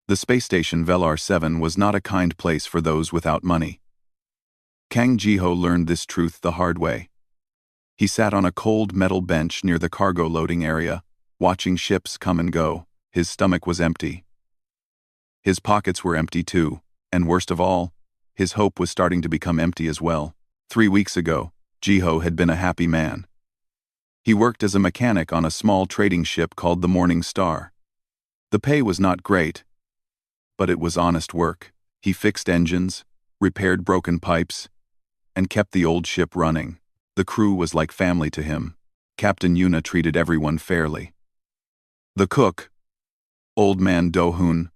The space station Velar 7 was not a kind place for those without money. Kang Jiho learned this truth the hard way. He sat on a cold metal bench near the cargo loading area, watching ships come and go. His stomach was empty. His pockets were empty too, and worst of all, his hope was starting to become empty as well. 3 weeks ago, Jiho had been a happy man. He worked as a mechanic on a small trading ship called the Morning Star. The pay was not great, but it was honest work. He fixed engines, repaired broken pipes, and kept the old ship running. The crew was like family to him. Captain Yuna treated everyone fairly. The cook, Old Man Do-hoon,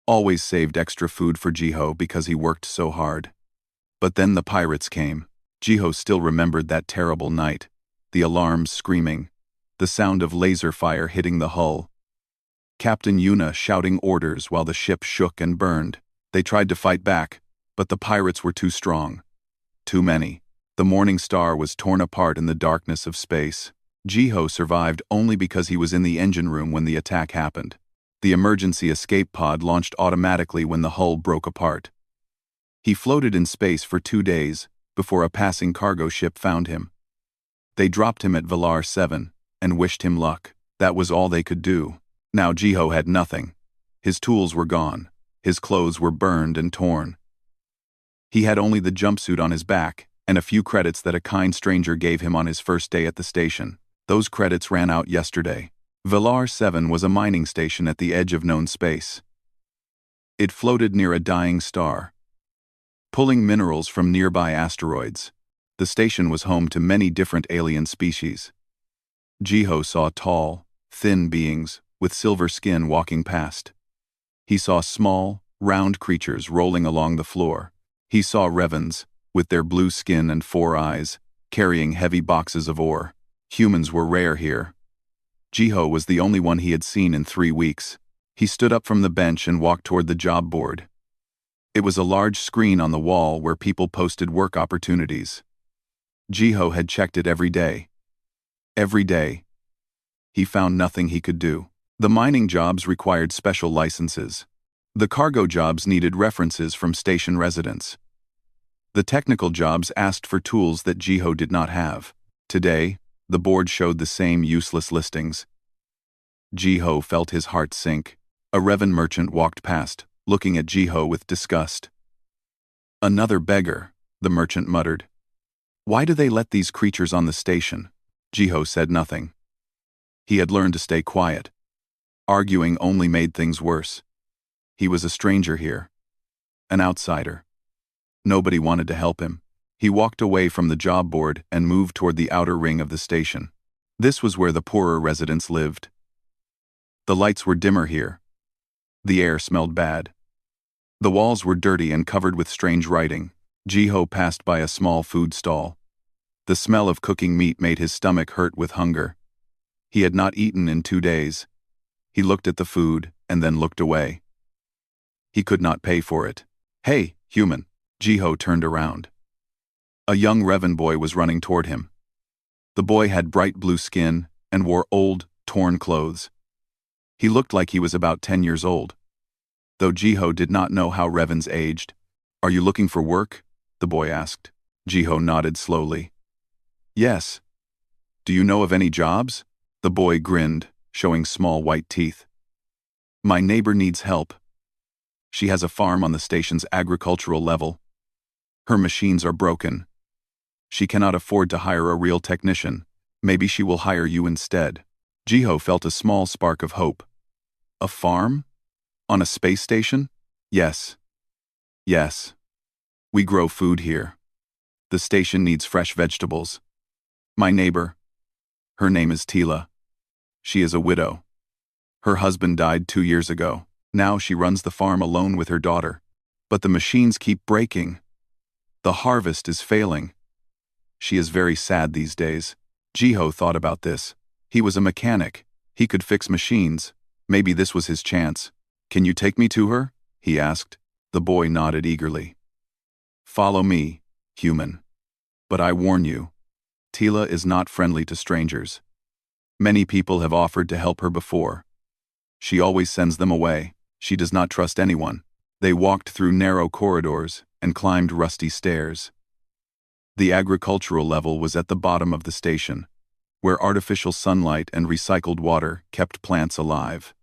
always saved extra food for Jiho because he worked so hard. But then the pirates came. Jiho still remembered that terrible night, the alarms screaming, the sound of laser fire hitting the hull. Captain Yuna shouting orders while the ship shook and burned. They tried to fight back, but the pirates were too strong. Too many. The Morning Star was torn apart in the darkness of space. Jiho survived only because he was in the engine room when the attack happened. The emergency escape pod launched automatically when the hull broke apart. He floated in space for 2 days before a passing cargo ship found him. They dropped him at Velar 7 and wished him luck. That was all they could do. Now Jiho had nothing. His tools were gone. His clothes were burned and torn. He had only the jumpsuit on his back and a few credits that a kind stranger gave him on his first day at the station. Those credits ran out yesterday. Velar 7 was a mining station at the edge of known space. It floated near a dying star, pulling minerals from nearby asteroids. The station was home to many different alien species. Jiho saw tall, thin beings with silver skin walking past. He saw small, round creatures rolling along the floor. He saw Revans, with their blue skin and 4 eyes, carrying heavy boxes of ore. Humans were rare here. Jiho was the only one he had seen in 3 weeks. He stood up from the bench and walked toward the job board. It was a large screen on the wall where people posted work opportunities. Jiho had checked it every day. Every day. He found nothing he could do. The mining jobs required special licenses. The cargo jobs needed references from station residents. The technical jobs asked for tools that Jiho did not have. Today, the board showed the same useless listings. Jiho felt his heart sink. A Revan merchant walked past, looking at Jiho with disgust. "Another beggar," the merchant muttered. "Why do they let these creatures on the station?" Jiho said nothing. He had learned to stay quiet. Arguing only made things worse. He was a stranger here. An outsider. Nobody wanted to help him. He walked away from the job board and moved toward the outer ring of the station. This was where the poorer residents lived. The lights were dimmer here. The air smelled bad. The walls were dirty and covered with strange writing. Jiho passed by a small food stall. The smell of cooking meat made his stomach hurt with hunger. He had not eaten in 2 days. He looked at the food and then looked away. He could not pay for it. "Hey, human." Jiho turned around. A young Revan boy was running toward him. The boy had bright blue skin and wore old, torn clothes. He looked like he was about 10 years old. Though Jiho did not know how Revans aged. "Are you looking for work?" the boy asked. Jiho nodded slowly. "Yes." "Do you know of any jobs?" The boy grinned, showing small white teeth. "My neighbor needs help. She has a farm on the station's agricultural level. Her machines are broken. She cannot afford to hire a real technician. Maybe she will hire you instead." Jiho felt a small spark of hope. "A farm? On a space station?" "Yes. Yes. We grow food here. The station needs fresh vegetables. My neighbor, her name is Tila. She is a widow. Her husband died 2 years ago. Now she runs the farm alone with her daughter. But the machines keep breaking. The harvest is failing. She is very sad these days." Jiho thought about this. He was a mechanic. He could fix machines. Maybe this was his chance. "Can you take me to her?" he asked. The boy nodded eagerly. "Follow me, human. But I warn you, Tila is not friendly to strangers. Many people have offered to help her before. She always sends them away. She does not trust anyone. They walked through narrow corridors and climbed rusty stairs. The agricultural level was at the bottom of the station, where artificial sunlight and recycled water kept plants alive.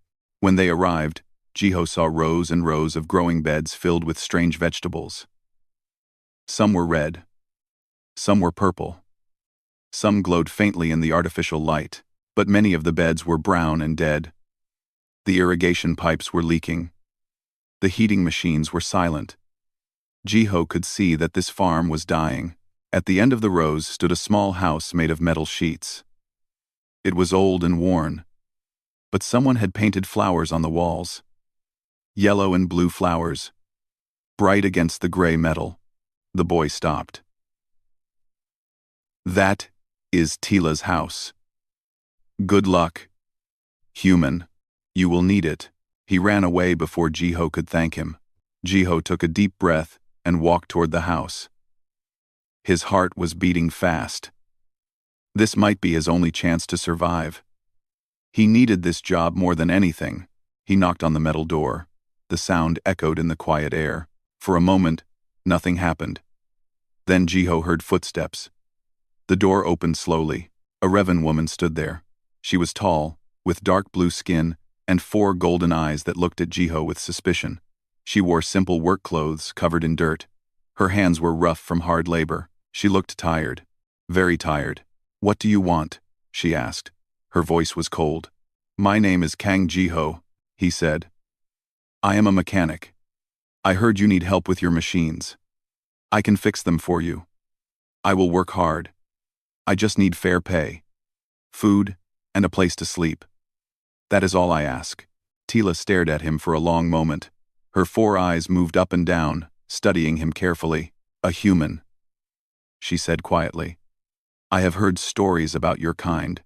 When they arrived, Jiho saw rows and rows of growing beds filled with strange vegetables. Some were red. Some were purple. Some glowed faintly in the artificial light, but many of the beds were brown and dead. The irrigation pipes were leaking. The heating machines were silent. Jiho could see that this farm was dying. At the end of the rows stood a small house made of metal sheets. It was old and worn, but someone had painted flowers on the walls. Yellow and blue flowers, bright against the gray metal. The boy stopped. That is Tila's house. Good luck, human. You will need it. He ran away before Jiho could thank him. Jiho took a deep breath and walked toward the house. His heart was beating fast. This might be his only chance to survive. He needed this job more than anything. He knocked on the metal door. The sound echoed in the quiet air. For a moment, nothing happened. Then Jiho heard footsteps. The door opened slowly. A Revan woman stood there. She was tall, with dark blue skin and 4 golden eyes that looked at Jiho with suspicion. She wore simple work clothes covered in dirt. Her hands were rough from hard labor. She looked tired. Very tired. What do you want? She asked. Her voice was cold. My name is Kang Jiho, he said. I am a mechanic. I heard you need help with your machines. I can fix them for you. I will work hard. I just need fair pay, food, and a place to sleep. That is all I ask. Tila stared at him for a long moment. Her 4 eyes moved up and down, studying him carefully. A human, she said quietly. I have heard stories about your kind.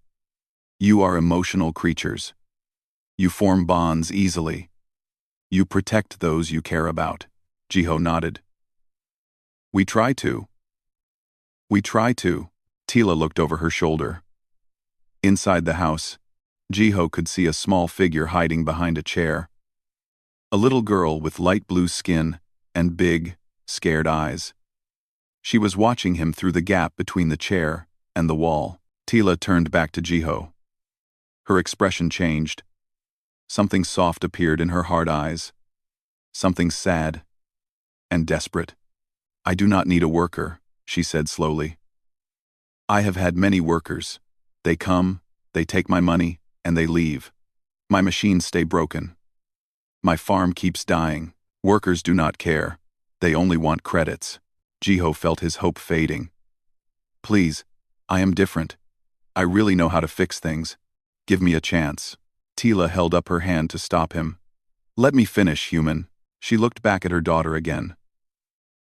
You are emotional creatures. You form bonds easily. You protect those you care about. Jiho nodded. We try to. We try to. Tila looked over her shoulder. Inside the house, Jiho could see a small figure hiding behind a chair. A little girl with light blue skin and big, scared eyes. She was watching him through the gap between the chair and the wall. Tila turned back to Jiho. Her expression changed. Something soft appeared in her hard eyes. Something sad and desperate. I do not need a worker, she said slowly. I have had many workers. They come, they take my money, and they leave. My machines stay broken. My farm keeps dying. Workers do not care. They only want credits. Jiho felt his hope fading. Please, I am different. I really know how to fix things. Give me a chance. Tila held up her hand to stop him. Let me finish, human. She looked back at her daughter again.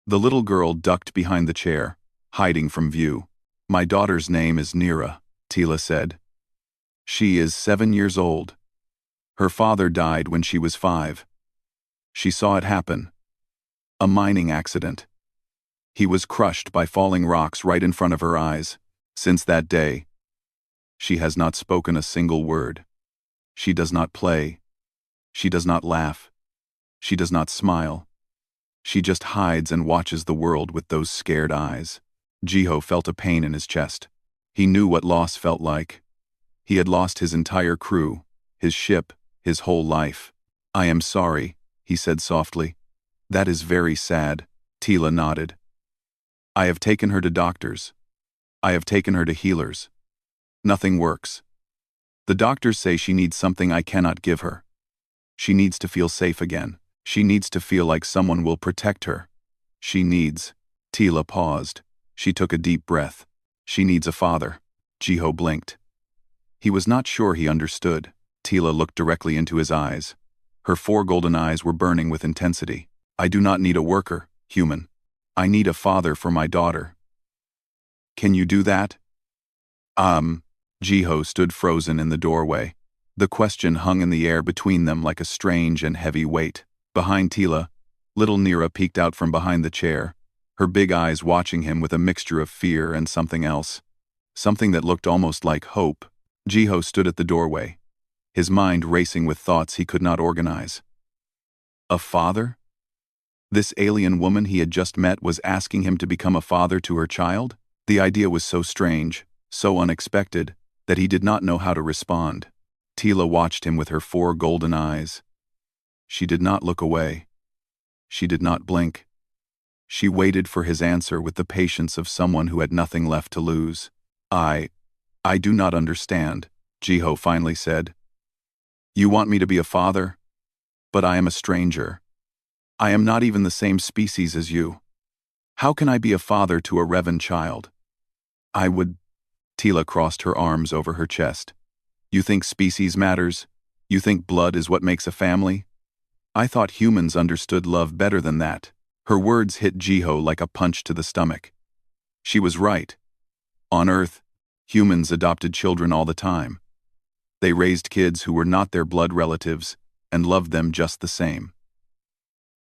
The little girl ducked behind the chair, hiding from view. My daughter's name is Nira, Tila said. She is 7 years old. Her father died when she was 5. She saw it happen. A mining accident. He was crushed by falling rocks right in front of her eyes. Since that day, she has not spoken a single word. She does not play. She does not laugh. She does not smile. She just hides and watches the world with those scared eyes. Jiho felt a pain in his chest. He knew what loss felt like. He had lost his entire crew, his ship, his whole life. I am sorry, he said softly. That is very sad. Tila nodded. I have taken her to doctors. I have taken her to healers. Nothing works. The doctors say she needs something I cannot give her. She needs to feel safe again. She needs to feel like someone will protect her. She needs. Tila paused. She took a deep breath. She needs a father. Jiho blinked. He was not sure he understood. Tila looked directly into his eyes. Her 4 golden eyes were burning with intensity. I do not need a worker, human. I need a father for my daughter. Can you do that? Jiho stood frozen in the doorway. The question hung in the air between them like a strange and heavy weight. Behind Tila, little Nira peeked out from behind the chair, her big eyes watching him with a mixture of fear and something else. Something that looked almost like hope. Jiho stood at the doorway, his mind racing with thoughts he could not organize. A father? This alien woman he had just met was asking him to become a father to her child? The idea was so strange, so unexpected, that he did not know how to respond. Tila watched him with her 4 golden eyes. She did not look away. She did not blink. She waited for his answer with the patience of someone who had nothing left to lose. I do not understand, Jiho finally said. You want me to be a father? But I am a stranger. I am not even the same species as you. How can I be a father to a Revan child? I would... Tila crossed her arms over her chest. You think species matters? You think blood is what makes a family? I thought humans understood love better than that. Her words hit Jiho like a punch to the stomach. She was right. On Earth, humans adopted children all the time. They raised kids who were not their blood relatives and loved them just the same.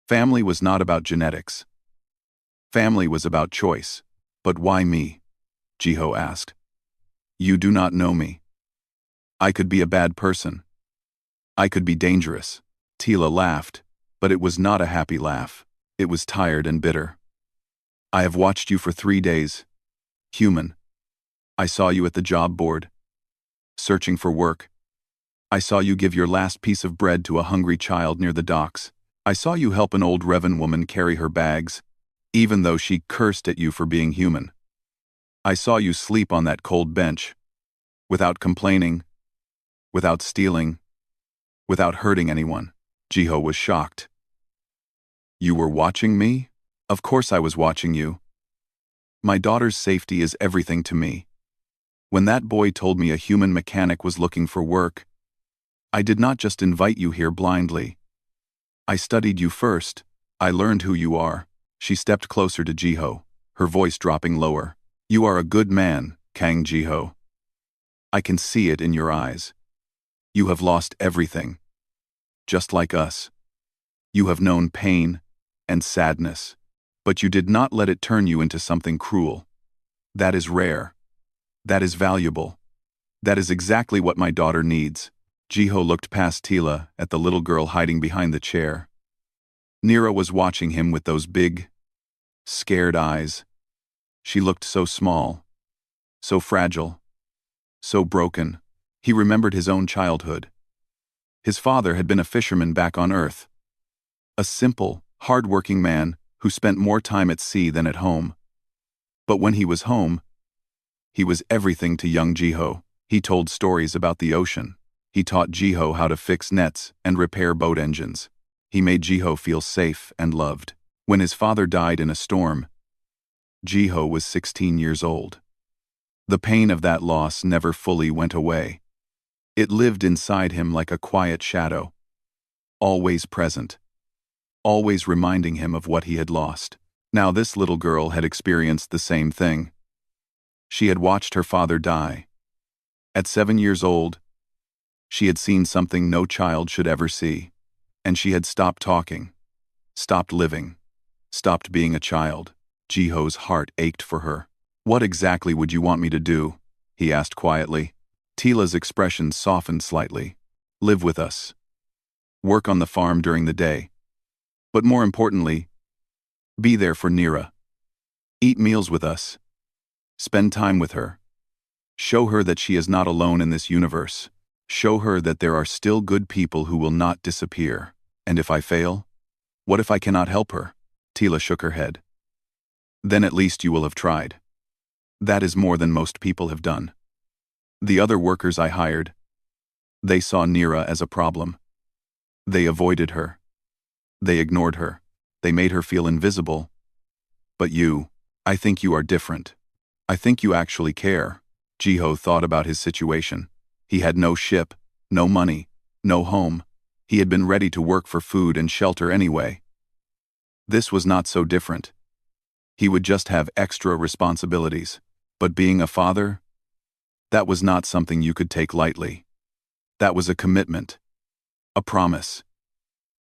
Family was not about genetics. Family was about choice. But why me? Jiho asked. You do not know me. I could be a bad person. I could be dangerous. Tila laughed, but it was not a happy laugh. It was tired and bitter. I have watched you for 3 days. Human. I saw you at the job board, searching for work. I saw you give your last piece of bread to a hungry child near the docks. I saw you help an old Revan woman carry her bags, even though she cursed at you for being human. I saw you sleep on that cold bench, without complaining, without stealing, without hurting anyone. Jiho was shocked. You were watching me? Of course I was watching you. My daughter's safety is everything to me. When that boy told me a human mechanic was looking for work, I did not just invite you here blindly. I studied you first. I learned who you are. She stepped closer to Jiho, her voice dropping lower. You are a good man, Kang Jiho. I can see it in your eyes. You have lost everything. Just like us. You have known pain and sadness, but you did not let it turn you into something cruel. That is rare. That is valuable. That is exactly what my daughter needs. Jiho looked past Tila at the little girl hiding behind the chair. Nira was watching him with those big, scared eyes. She looked so small, so fragile, so broken. He remembered his own childhood. His father had been a fisherman back on Earth. A simple, hard-working man who spent more time at sea than at home. But when he was home, he was everything to young Jiho. He told stories about the ocean. He taught Jiho how to fix nets and repair boat engines. He made Jiho feel safe and loved. When his father died in a storm, Jiho was 16 years old. The pain of that loss never fully went away. It lived inside him like a quiet shadow, always present, always reminding him of what he had lost. Now this little girl had experienced the same thing. She had watched her father die. At 7 years old, she had seen something no child should ever see, and she had stopped talking, stopped living, stopped being a child. Jiho's heart ached for her. What exactly would you want me to do? He asked quietly. Tila's expression softened slightly. Live with us. Work on the farm during the day. But more importantly, be there for Nira. Eat meals with us. Spend time with her. Show her that she is not alone in this universe. Show her that there are still good people who will not disappear. And if I fail? What if I cannot help her? Tila shook her head. Then at least you will have tried. That is more than most people have done. The other workers I hired, they saw Nira as a problem. They avoided her. They ignored her. They made her feel invisible. But you, I think you are different. I think you actually care. Jiho thought about his situation. He had no ship, no money, no home. He had been ready to work for food and shelter anyway. This was not so different. He would just have extra responsibilities. But being a father, that was not something you could take lightly. That was a commitment, a promise.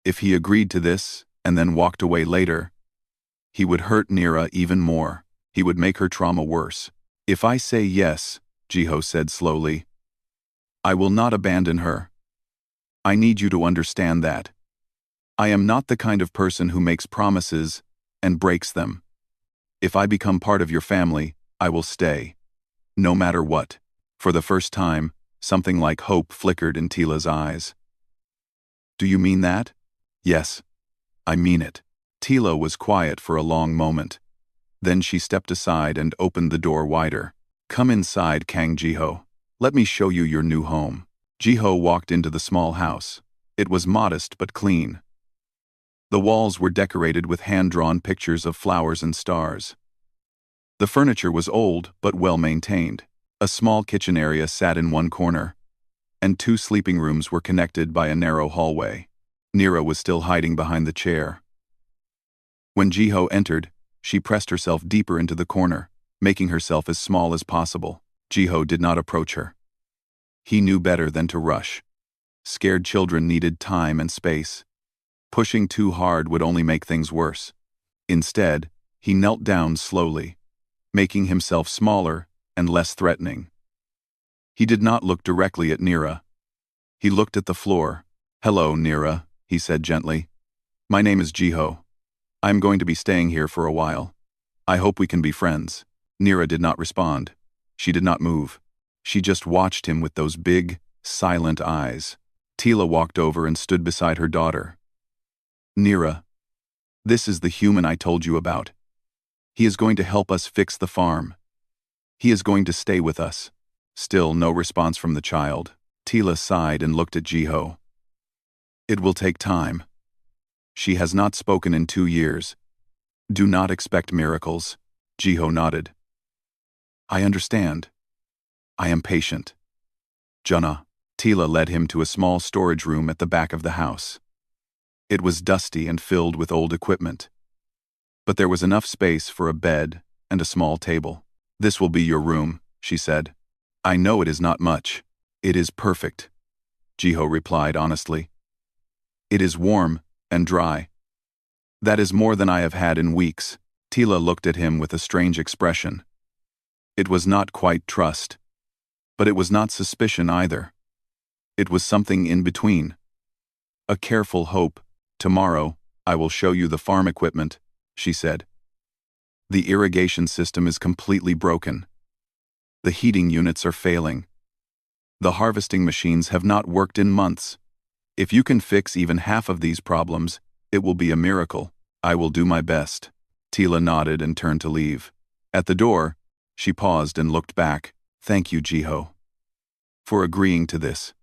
If he agreed to this and then walked away later, he would hurt Nira even more. He would make her trauma worse. If I say yes, Jiho said slowly, I will not abandon her. I need you to understand that. I am not the kind of person who makes promises and breaks them. If I become part of your family, I will stay. No matter what. For the first time, something like hope flickered in Tila's eyes. Do you mean that? Yes, I mean it. Tila was quiet for a long moment. Then she stepped aside and opened the door wider. Come inside, Kang Jiho. Let me show you your new home. Jiho walked into the small house. It was modest but clean. The walls were decorated with hand-drawn pictures of flowers and stars. The furniture was old but well-maintained. A small kitchen area sat in one corner, and 2 sleeping rooms were connected by a narrow hallway. Nira was still hiding behind the chair. When Jiho entered, she pressed herself deeper into the corner, making herself as small as possible. Jiho did not approach her. He knew better than to rush. Scared children needed time and space. Pushing too hard would only make things worse. Instead, he knelt down slowly, making himself smaller and less threatening. He did not look directly at Nira. He looked at the floor. Hello, Nira, he said gently. My name is Jiho. I am going to be staying here for a while. I hope we can be friends. Nira did not respond. She did not move. She just watched him with those big, silent eyes. Tila walked over and stood beside her daughter. Nira, this is the human I told you about. He is going to help us fix the farm. He is going to stay with us. Still no response from the child. Tila sighed and looked at Jiho. It will take time. She has not spoken in 2 years. Do not expect miracles. Jiho nodded. I understand. I am patient. Junna. Tila led him to a small storage room at the back of the house. It was dusty and filled with old equipment. But there was enough space for a bed and a small table. This will be your room, she said. I know it is not much. It is perfect, Jiho replied honestly. It is warm and dry. That is more than I have had in weeks. Tila looked at him with a strange expression. It was not quite trust, but it was not suspicion either. It was something in between. A careful hope. Tomorrow, I will show you the farm equipment, she said. The irrigation system is completely broken. The heating units are failing. The harvesting machines have not worked in months. If you can fix even half of these problems, it will be a miracle. I will do my best. Tila nodded and turned to leave. At the door, she paused and looked back. Thank you, Jiho, for agreeing to this.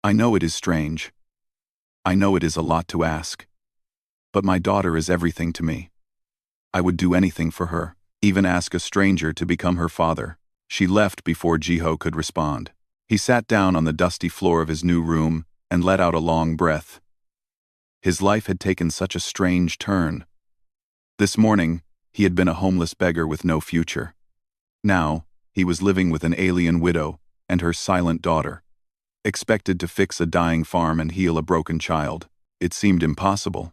I know it is strange. I know it is a lot to ask. But my daughter is everything to me. I would do anything for her, even ask a stranger to become her father. She left before Jiho could respond. He sat down on the dusty floor of his new room and let out a long breath. His life had taken such a strange turn. This morning, he had been a homeless beggar with no future. Now, he was living with an alien widow and her silent daughter. Expected to fix a dying farm and heal a broken child. It seemed impossible.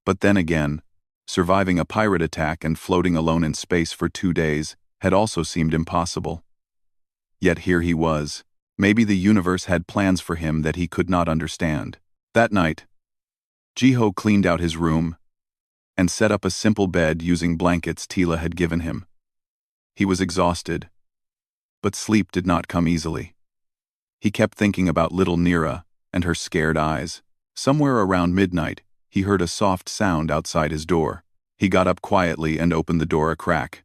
But then again, surviving a pirate attack and floating alone in space for 2 days had also seemed impossible. Yet here he was. Maybe the universe had plans for him that he could not understand. That night, Jiho cleaned out his room and set up a simple bed using blankets Tila had given him. He was exhausted, but sleep did not come easily. He kept thinking about little Nira and her scared eyes. Somewhere around midnight, he heard a soft sound outside his door. He got up quietly and opened the door a crack.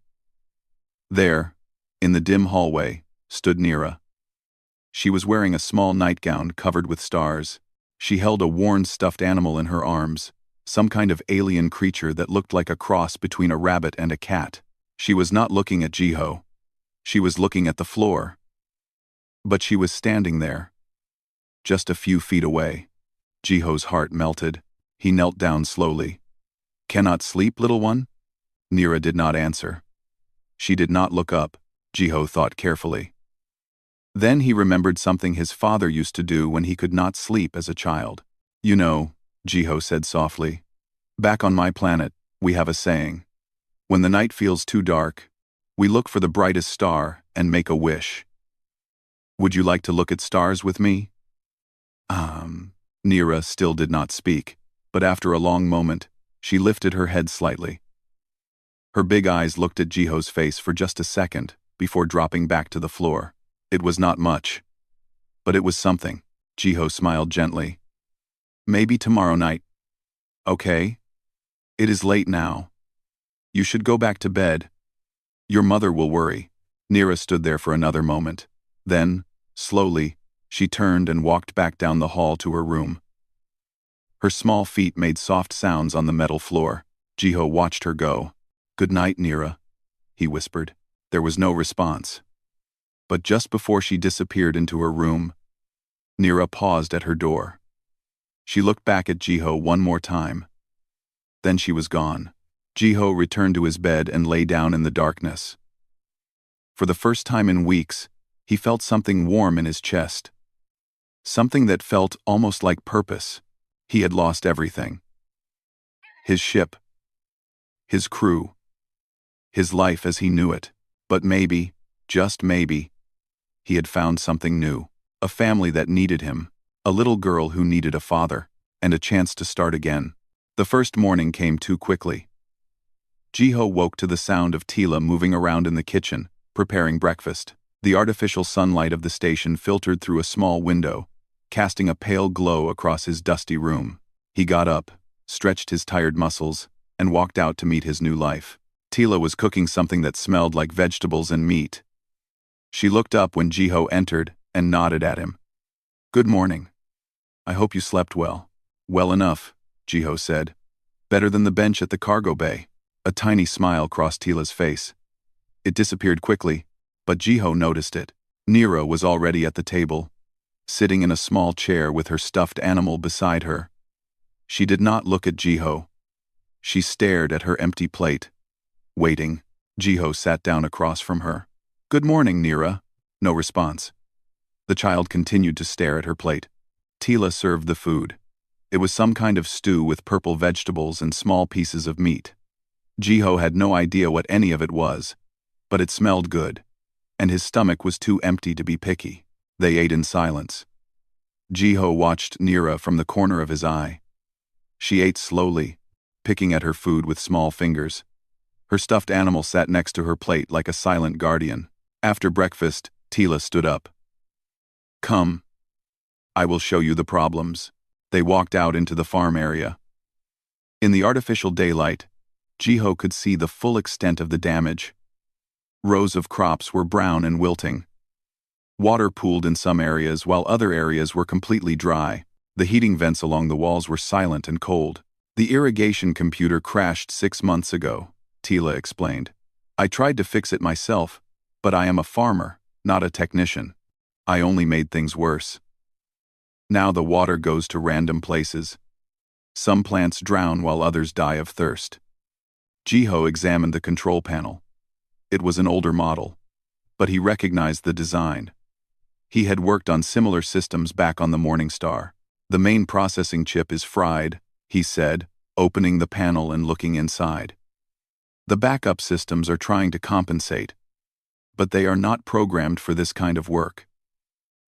There, in the dim hallway, stood Nira. She was wearing a small nightgown covered with stars. She held a worn stuffed animal in her arms, some kind of alien creature that looked like a cross between a rabbit and a cat. She was not looking at Jiho. She was looking at the floor. But she was standing there, just a few feet away. Jiho's heart melted. He knelt down slowly. Cannot sleep, little one? Nira did not answer. She did not look up, Jiho thought carefully. Then he remembered something his father used to do when he could not sleep as a child. You know, Jiho said softly, back on my planet, we have a saying. When the night feels too dark, we look for the brightest star and make a wish. Would you like to look at stars with me? Nira still did not speak. but after a long moment, she lifted her head slightly. Her big eyes looked at Jiho's face for just a second before dropping back to the floor. It was not much, but it was something. Jiho smiled gently. Maybe tomorrow night. Okay? It is late now. You should go back to bed. Your mother will worry. Nira stood there for another moment. Then, slowly, she turned and walked back down the hall to her room. Her small feet made soft sounds on the metal floor. Jiho watched her go. "Good night, Nira," he whispered. There was no response. But just before she disappeared into her room, Nira paused at her door. She looked back at Jiho one more time. Then she was gone. Jiho returned to his bed and lay down in the darkness. For the first time in weeks, he felt something warm in his chest. Something that felt almost like purpose. He had lost everything. His ship. His crew. His life as he knew it. But maybe, just maybe, he had found something new. A family that needed him. A little girl who needed a father. And a chance to start again. The first morning came too quickly. Jiho woke to the sound of Tila moving around in the kitchen, preparing breakfast. The artificial sunlight of the station filtered through a small window, casting a pale glow across his dusty room. He got up, stretched his tired muscles, and walked out to meet his new life. Tila was cooking something that smelled like vegetables and meat. She looked up when Jiho entered and nodded at him. "Good morning. I hope you slept well." "Well enough," Jiho said. "Better than the bench at the cargo bay." A tiny smile crossed Tila's face. It disappeared quickly, but Jiho noticed it. Nira was already at the table, sitting in a small chair with her stuffed animal beside her. She did not look at Jiho. She stared at her empty plate. Waiting, Jiho sat down across from her. "Good morning, Nira." No response. The child continued to stare at her plate. Tila served the food. It was some kind of stew with purple vegetables and small pieces of meat. Jiho had no idea what any of it was, but it smelled good, and his stomach was too empty to be picky. They ate in silence. Jiho watched Nira from the corner of his eye. She ate slowly, picking at her food with small fingers. Her stuffed animal sat next to her plate like a silent guardian. After breakfast, Tila stood up. "Come. I will show you the problems." They walked out into the farm area. In the artificial daylight, Jiho could see the full extent of the damage. Rows of crops were brown and wilting. Water pooled in some areas while other areas were completely dry. The heating vents along the walls were silent and cold. "The irrigation computer crashed 6 months ago," Tila explained. "I tried to fix it myself, but I am a farmer, not a technician. I only made things worse. Now the water goes to random places. Some plants drown while others die of thirst." Jiho examined the control panel. It was an older model, but he recognized the design. He had worked on similar systems back on the Morningstar. "The main processing chip is fried," he said, opening the panel and looking inside. "The backup systems are trying to compensate, but they are not programmed for this kind of work.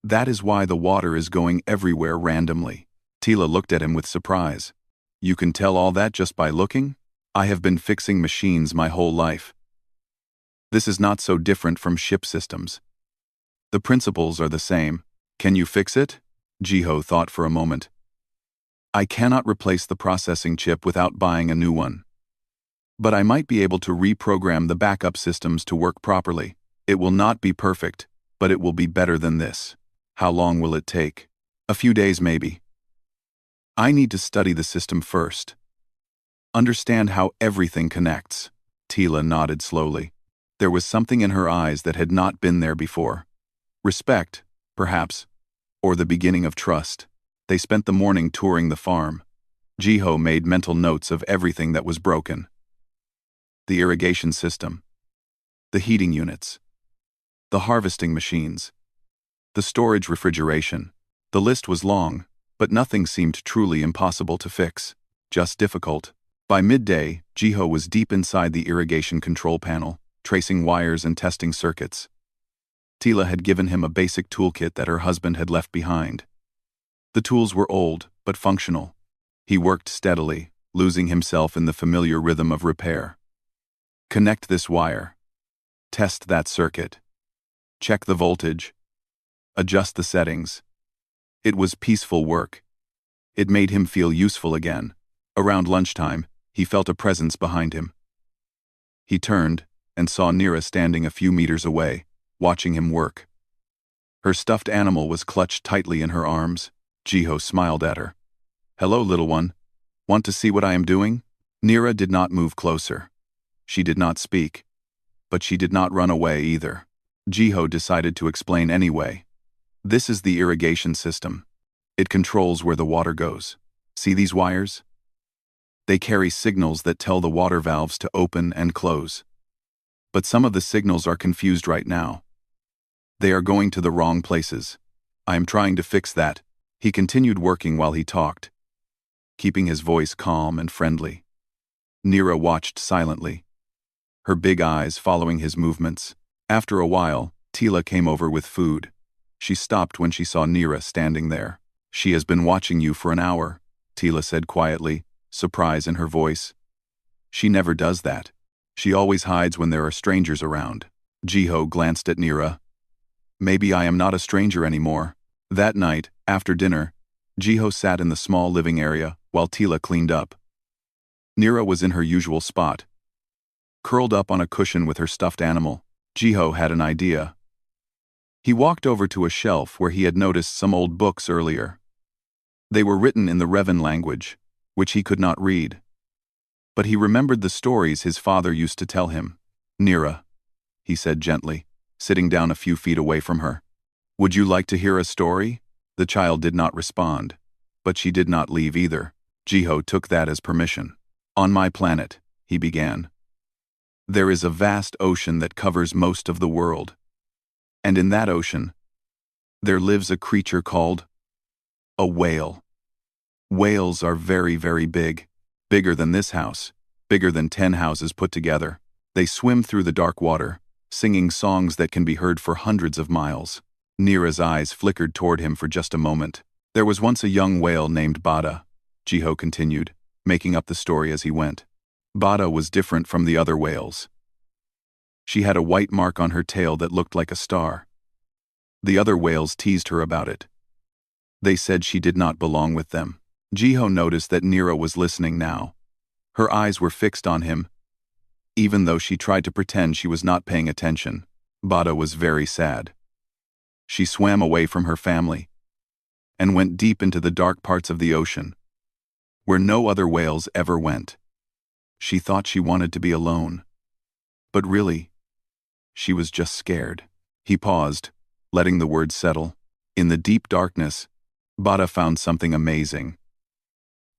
That is why the water is going everywhere randomly." Tila looked at him with surprise. "You can tell all that just by looking? I have been fixing machines my whole life. This is not so different from ship systems. The principles are the same. Can you fix it?" Jiho thought for a moment. "I cannot replace the processing chip without buying a new one. But I might be able to reprogram the backup systems to work properly. It will not be perfect, but it will be better than this." "How long will it take?" "A few days maybe. I need to study the system first. Understand how everything connects." Tila nodded slowly. There was something in her eyes that had not been there before. Respect, perhaps, or the beginning of trust. They spent the morning touring the farm. Jiho made mental notes of everything that was broken. The irrigation system. The heating units. The harvesting machines. The storage refrigeration. The list was long, but nothing seemed truly impossible to fix. Just difficult. By midday, Jiho was deep inside the irrigation control panel, tracing wires and testing circuits. Tila had given him a basic toolkit that her husband had left behind. The tools were old, but functional. He worked steadily, losing himself in the familiar rhythm of repair. Connect this wire. Test that circuit. Check the voltage. Adjust the settings. It was peaceful work. It made him feel useful again. Around lunchtime, he felt a presence behind him. He turned and saw Nira standing a few meters away, watching him work. Her stuffed animal was clutched tightly in her arms. Jiho smiled at her. "Hello, little one. Want to see what I am doing?" Nira did not move closer. She did not speak, but she did not run away either. Jiho decided to explain anyway. "This is the irrigation system. It controls where the water goes. See these wires? They carry signals that tell the water valves to open and close. But some of the signals are confused right now. They are going to the wrong places. I am trying to fix that." He continued working while he talked, keeping his voice calm and friendly. Nira watched silently, her big eyes following his movements. After a while, Tila came over with food. She stopped when she saw Nira standing there. "She has been watching you for an hour," Tila said quietly, surprise in her voice. "She never does that. She always hides when there are strangers around." Jiho glanced at Nira. "Maybe I am not a stranger anymore." That night, after dinner, Jiho sat in the small living area while Tila cleaned up. Nira was in her usual spot, curled up on a cushion with her stuffed animal. Jiho had an idea. He walked over to a shelf where he had noticed some old books earlier. They were written in the Revan language, which he could not read. But he remembered the stories his father used to tell him. "Nira," he said gently, sitting down a few feet away from her. "Would you like to hear a story?" The child did not respond, but she did not leave either. Jiho took that as permission. "On my planet," he began, "there is a vast ocean that covers most of the world. And in that ocean, there lives a creature called a whale. Whales are very, very big, bigger than this house, bigger than 10 houses put together. They swim through the dark water, singing songs that can be heard for hundreds of miles." Nira's eyes flickered toward him for just a moment. "There was once a young whale named Bada," Jiho continued, making up the story as he went. "Bada was different from the other whales. She had a white mark on her tail that looked like a star. The other whales teased her about it. They said she did not belong with them." Jiho noticed that Nira was listening now. Her eyes were fixed on him, even though she tried to pretend she was not paying attention. Bada was very sad. She swam away from her family and went deep into the dark parts of the ocean, where no other whales ever went. She thought she wanted to be alone. But really, she was just scared. He paused, letting the words settle. In the deep darkness, Bada found something amazing.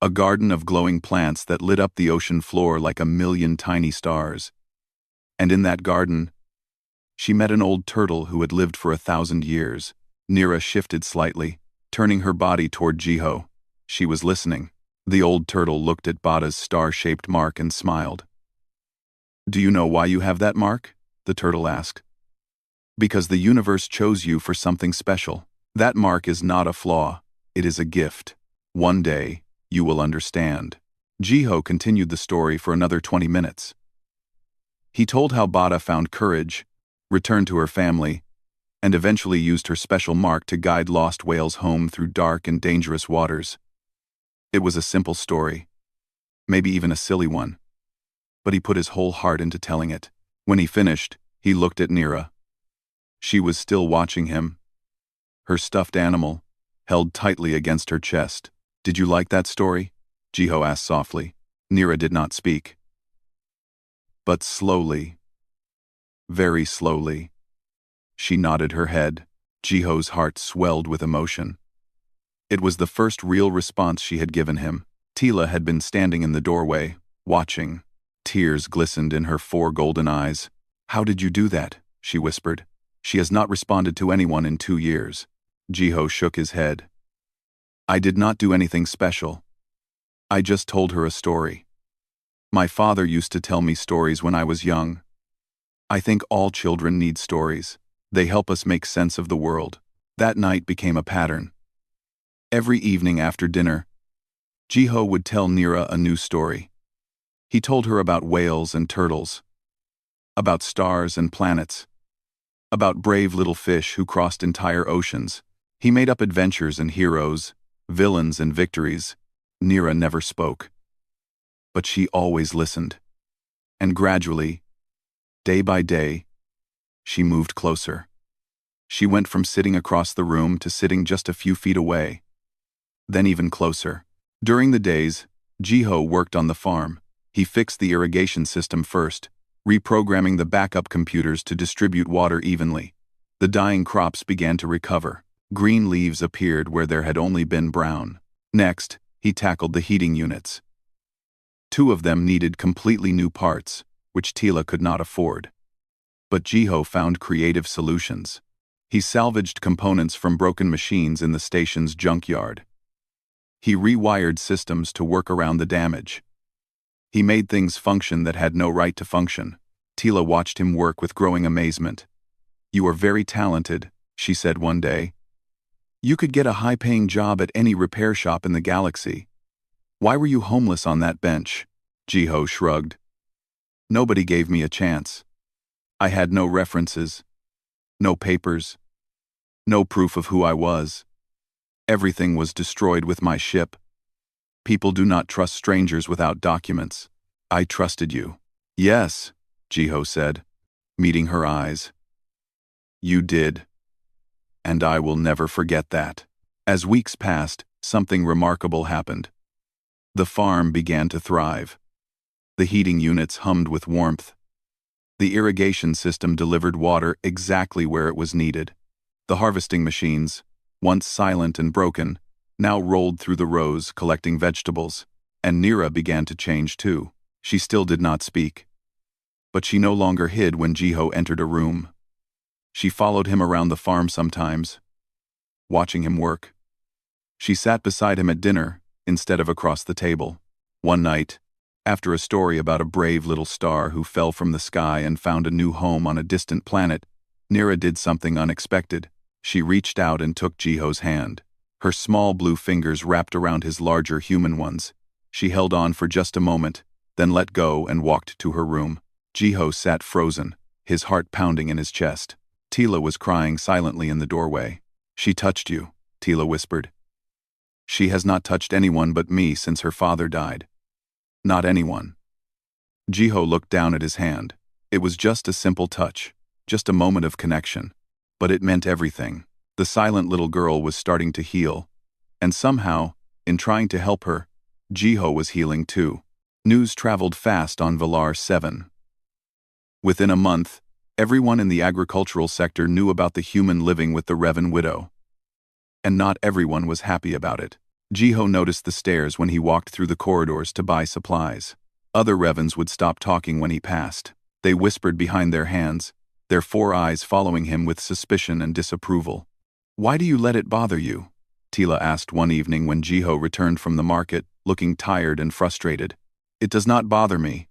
A garden of glowing plants that lit up the ocean floor like 1,000,000 tiny stars. And in that garden, she met an old turtle who had lived for 1,000 years. Nira shifted slightly, turning her body toward Jiho. She was listening. The old turtle looked at Bada's star-shaped mark and smiled. "Do you know why you have that mark?" the turtle asked. "Because the universe chose you for something special. That mark is not a flaw. It is a gift. One day, you will understand." Jiho continued the story for another 20 minutes. He told how Bada found courage, returned to her family, and eventually used her special mark to guide lost whales home through dark and dangerous waters. It was a simple story, maybe even a silly one, but he put his whole heart into telling it. When he finished, he looked at Nira. She was still watching him, her stuffed animal held tightly against her chest. "Did you like that story?" Jiho asked softly. Nira did not speak. But slowly, very slowly, she nodded her head. Jiho's heart swelled with emotion. It was the first real response she had given him. Tila had been standing in the doorway, watching. Tears glistened in her 4 golden eyes. "How did you do that?" she whispered. "She has not responded to anyone in 2 years." Jiho shook his head. "I did not do anything special. I just told her a story. My father used to tell me stories when I was young. I think all children need stories. They help us make sense of the world." That night became a pattern. Every evening after dinner, Jiho would tell Nira a new story. He told her about whales and turtles, about stars and planets, about brave little fish who crossed entire oceans. He made up adventures and heroes, villains and victories. Nira never spoke. But she always listened. And gradually, day by day, she moved closer. She went from sitting across the room to sitting just a few feet away. Then even closer. During the days, Jiho worked on the farm. He fixed the irrigation system first, reprogramming the backup computers to distribute water evenly. The dying crops began to recover. Green leaves appeared where there had only been brown. Next, he tackled the heating units. 2 of them needed completely new parts, which Tila could not afford. But Jiho found creative solutions. He salvaged components from broken machines in the station's junkyard. He rewired systems to work around the damage. He made things function that had no right to function. Tila watched him work with growing amazement. "You are very talented," she said one day. "You could get a high-paying job at any repair shop in the galaxy. Why were you homeless on that bench?" Jiho shrugged. "Nobody gave me a chance. I had no references, no papers, no proof of who I was. Everything was destroyed with my ship. People do not trust strangers without documents. I trusted you." "Yes," Jiho said, meeting her eyes. "You did. And I will never forget that." As weeks passed, something remarkable happened. The farm began to thrive. The heating units hummed with warmth. The irrigation system delivered water exactly where it was needed. The harvesting machines, once silent and broken, now rolled through the rows collecting vegetables. And Nira began to change too. She still did not speak. But she no longer hid when Jiho entered a room. She followed him around the farm sometimes, watching him work. She sat beside him at dinner instead of across the table. One night, after a story about a brave little star who fell from the sky and found a new home on a distant planet, Nira did something unexpected. She reached out and took Jiho's hand. Her small blue fingers wrapped around his larger human ones. She held on for just a moment, then let go and walked to her room. Jiho sat frozen, his heart pounding in his chest. Tila was crying silently in the doorway. "She touched you," Tila whispered. "She has not touched anyone but me since her father died. Not anyone." Jiho looked down at his hand. It was just a simple touch, just a moment of connection. But it meant everything. The silent little girl was starting to heal. And somehow, in trying to help her, Jiho was healing too. News traveled fast on Valar 7. Within a month, everyone in the agricultural sector knew about the human living with the Revan widow. And not everyone was happy about it. Jiho noticed the stares when he walked through the corridors to buy supplies. Other Revans would stop talking when he passed. They whispered behind their hands, their 4 eyes following him with suspicion and disapproval. "Why do you let it bother you?" Tila asked one evening when Jiho returned from the market, looking tired and frustrated. "It does not bother me,"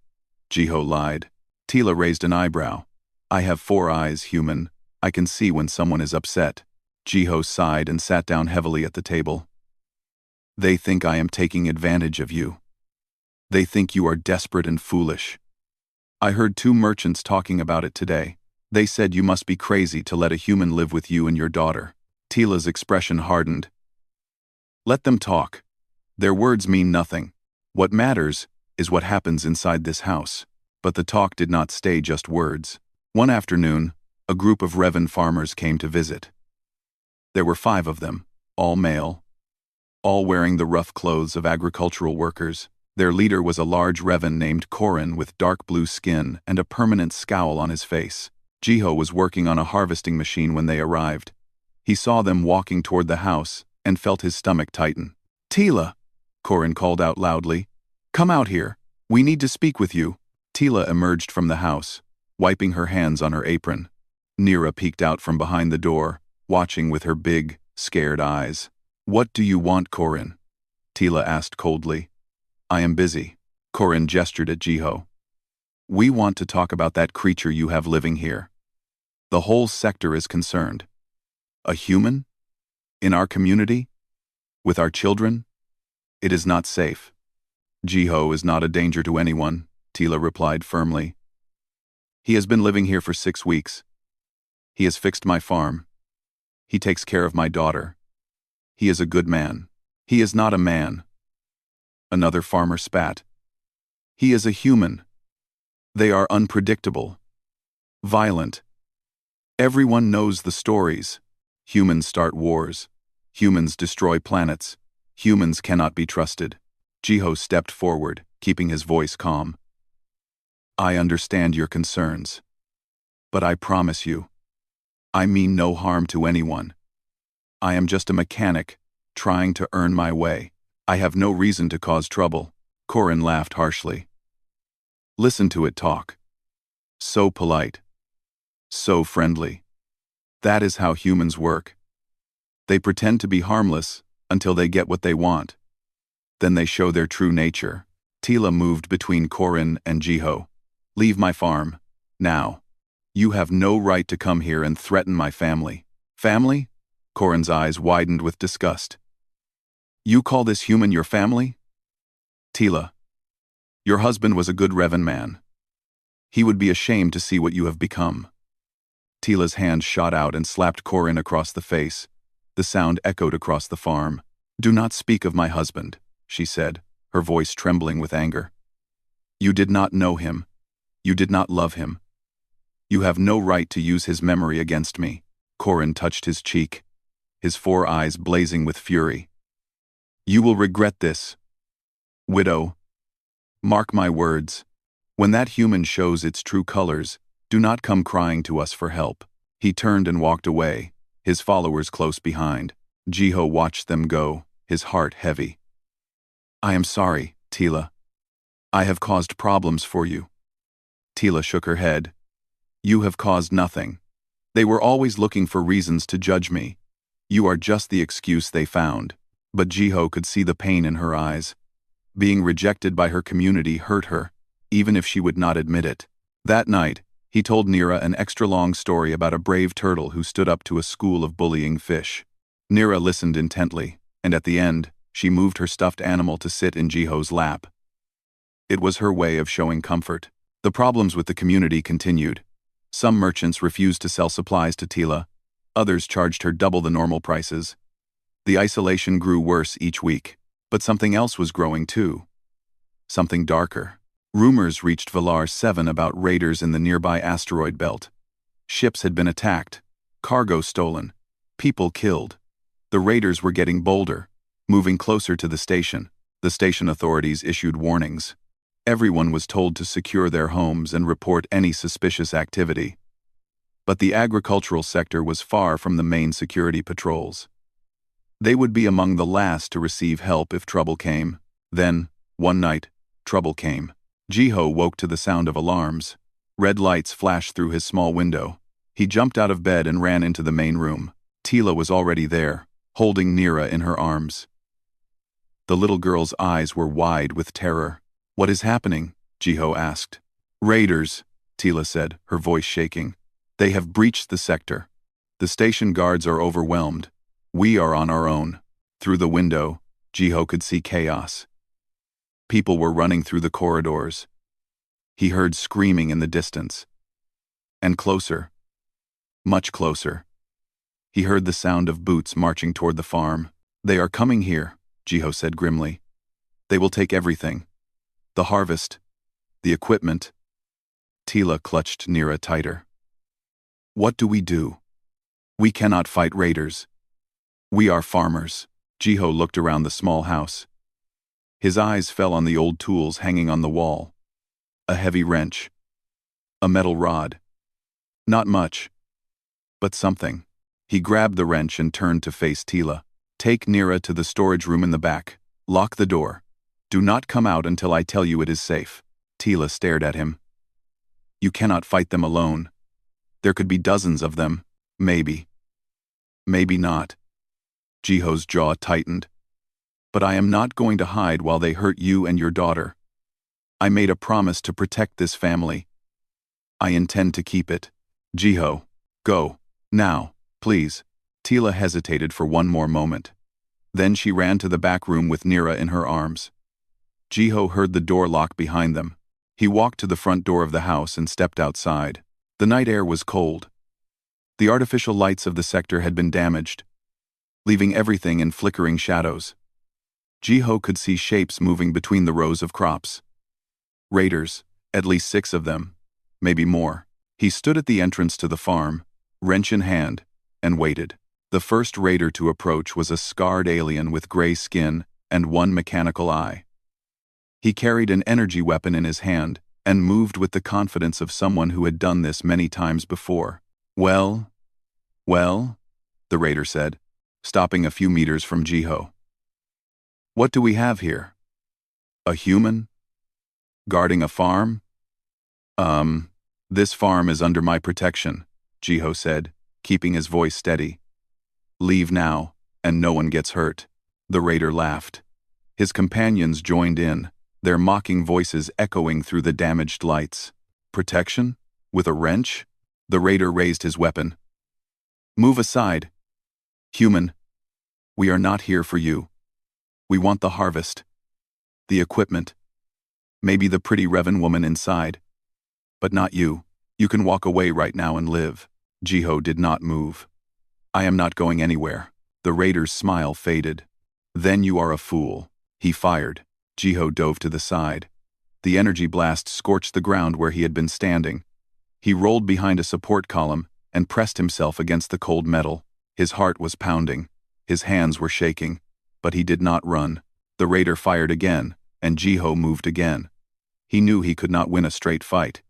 Jiho lied. Tila raised an eyebrow. "I have 4 eyes, human. I can see when someone is upset." Jiho sighed and sat down heavily at the table. "They think I am taking advantage of you. They think you are desperate and foolish. I heard 2 merchants talking about it today. They said you must be crazy to let a human live with you and your daughter." Tila's expression hardened. "Let them talk. Their words mean nothing. What matters is what happens inside this house." But the talk did not stay just words. One afternoon, a group of Revan farmers came to visit. There were 5 of them, all male, all wearing the rough clothes of agricultural workers. Their leader was a large Revan named Corrin with dark blue skin and a permanent scowl on his face. Jiho was working on a harvesting machine when they arrived. He saw them walking toward the house and felt his stomach tighten. "Tila," Corrin called out loudly. "Come out here. We need to speak with you." Tila emerged from the house, wiping her hands on her apron. Nira peeked out from behind the door, watching with her big, scared eyes. "What do you want, Corrin?" Tila asked coldly. "I am busy." Corrin gestured at Jiho. "We want to talk about that creature you have living here. The whole sector is concerned. A human? In our community? With our children? It is not safe. Jiho is not a danger to anyone, Tila replied firmly. He has been living here for 6 weeks. He has fixed my farm. He takes care of my daughter. He is a good man. He is not a man. Another farmer spat. He is a human. They are unpredictable. Violent. Everyone knows the stories. Humans start wars. Humans destroy planets. Humans cannot be trusted. Jiho stepped forward, keeping his voice calm. I understand your concerns. But I promise you, I mean no harm to anyone. I am just a mechanic, trying to earn my way. I have no reason to cause trouble. Corin laughed harshly. Listen to it talk. So polite. So friendly. That is how humans work. They pretend to be harmless until they get what they want. Then they show their true nature. Tila moved between Corin and Jiho. Leave my farm. Now. You have no right to come here and threaten my family. Family? Corin's eyes widened with disgust. You call this human your family? Tila. Your husband was a good Revan man. He would be ashamed to see what you have become. Tila's hand shot out and slapped Corin across the face. The sound echoed across the farm. Do not speak of my husband, she said, her voice trembling with anger. You did not know him. You did not love him. You have no right to use his memory against me. Corin touched his cheek, his 4 eyes blazing with fury. You will regret this. Widow. Mark my words. When that human shows its true colors, do not come crying to us for help. He turned and walked away, his followers close behind. Jiho watched them go, his heart heavy. I am sorry, Tila. I have caused problems for you. Tila shook her head. You have caused nothing. They were always looking for reasons to judge me. You are just the excuse they found. But Jiho could see the pain in her eyes. Being rejected by her community hurt her, even if she would not admit it. That night, he told Nira an extra-long story about a brave turtle who stood up to a school of bullying fish. Nira listened intently, and at the end, she moved her stuffed animal to sit in Jiho's lap. It was her way of showing comfort. The problems with the community continued. Some merchants refused to sell supplies to Tila. Others charged her double the normal prices. The isolation grew worse each week, but something else was growing too. Something darker. Rumors reached Valar 7 about raiders in the nearby asteroid belt. Ships had been attacked, cargo stolen, people killed. The raiders were getting bolder, moving closer to the station. The station authorities issued warnings. Everyone was told to secure their homes and report any suspicious activity. But the agricultural sector was far from the main security patrols. They would be among the last to receive help if trouble came. Then, one night, trouble came. Jiho woke to the sound of alarms. Red lights flashed through his small window. He jumped out of bed and ran into the main room. Tila was already there, holding Nira in her arms. The little girl's eyes were wide with terror. What is happening? Jiho asked. Raiders, Tila said, her voice shaking. They have breached the sector. The station guards are overwhelmed. We are on our own. Through the window, Jiho could see chaos. People were running through the corridors. He heard screaming in the distance. And closer. Much closer. He heard the sound of boots marching toward the farm. They are coming here, Jiho said grimly. They will take everything. The harvest. The equipment. Tila clutched Nira tighter. What do we do? We cannot fight raiders. We are farmers. Jiho looked around the small house. His eyes fell on the old tools hanging on the wall. A heavy wrench. A metal rod. Not much. But something. He grabbed the wrench and turned to face Tila. Take Nira to the storage room in the back. Lock the door. Do not come out until I tell you it is safe. Tila stared at him. You cannot fight them alone. There could be dozens of them. Maybe. Maybe not. Jiho's jaw tightened. But I am not going to hide while they hurt you and your daughter. I made a promise to protect this family. I intend to keep it. Jiho, go. Now, please. Tila hesitated for one more moment. Then she ran to the back room with Nira in her arms. Jiho heard the door lock behind them. He walked to the front door of the house and stepped outside. The night air was cold. The artificial lights of the sector had been damaged, leaving everything in flickering shadows. Jiho could see shapes moving between the rows of crops. Raiders, at least 6 of them, maybe more. He stood at the entrance to the farm, wrench in hand, and waited. The first raider to approach was a scarred alien with gray skin and one mechanical eye. He carried an energy weapon in his hand and moved with the confidence of someone who had done this many times before. Well, the raider said, stopping a few meters from Jiho. What do we have here? A human? Guarding a farm? This farm is under my protection, Jiho said, keeping his voice steady. Leave now, and no one gets hurt. The raider laughed. His companions joined in, their mocking voices echoing through the damaged lights. Protection? With a wrench? The raider raised his weapon. Move aside. Human, we are not here for you. We want the harvest. The equipment. Maybe the pretty Revan woman inside. But not you. You can walk away right now and live. Jiho did not move. I am not going anywhere. The raider's smile faded. Then you are a fool. He fired. Jiho dove to the side. The energy blast scorched the ground where he had been standing. He rolled behind a support column and pressed himself against the cold metal. His heart was pounding. His hands were shaking. But he did not run. The raider fired again, and Jiho moved again. He knew he could not win a straight fight.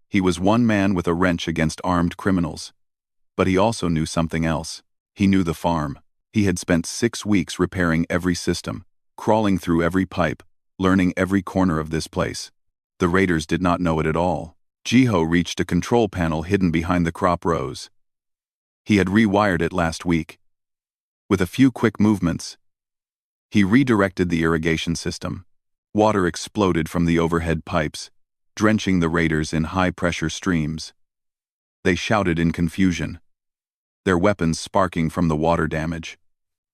He was one man with a wrench against armed criminals. But he also knew something else. He knew the farm. He had spent 6 weeks repairing every system, crawling through every pipe, learning every corner of this place. The raiders did not know it at all. Jiho reached a control panel hidden behind the crop rows. He had rewired it last week. With a few quick movements, he redirected the irrigation system. Water exploded from the overhead pipes, drenching the raiders in high-pressure streams. They shouted in confusion, their weapons sparking from the water damage.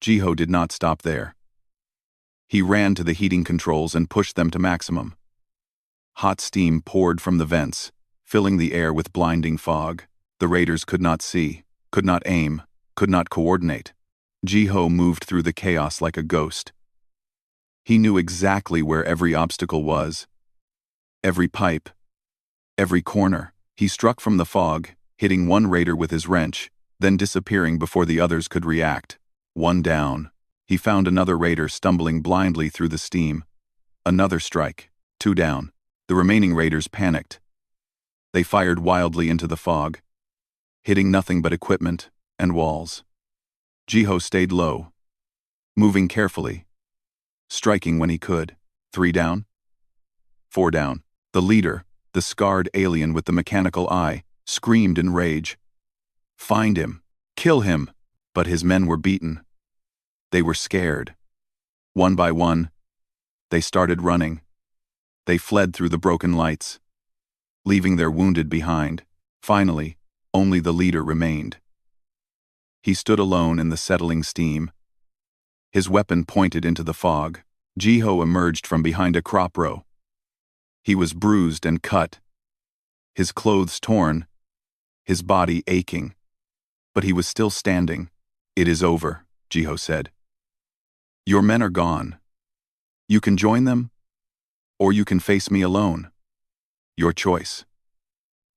Jiho did not stop there. He ran to the heating controls and pushed them to maximum. Hot steam poured from the vents, filling the air with blinding fog. The raiders could not see, could not aim, could not coordinate. Jiho moved through the chaos like a ghost. He knew exactly where every obstacle was. Every pipe. Every corner. He struck from the fog, hitting one raider with his wrench, then disappearing before the others could react. 1 down. He found another raider stumbling blindly through the steam. Another strike. 2 down. The remaining raiders panicked. They fired wildly into the fog, hitting nothing but equipment and walls. Jiho stayed low, moving carefully, striking when he could. 3 down. 4 down. The leader, the scarred alien with the mechanical eye, screamed in rage. Find him. Kill him. But his men were beaten. They were scared. One by one, they started running. They fled through the broken lights, leaving their wounded behind. Finally, only the leader remained. He stood alone in the settling steam. His weapon pointed into the fog. Jiho emerged from behind a crop row. He was bruised and cut, his clothes torn, his body aching. But he was still standing. It is over, Jiho said. Your men are gone. You can join them, or you can face me alone. Your choice.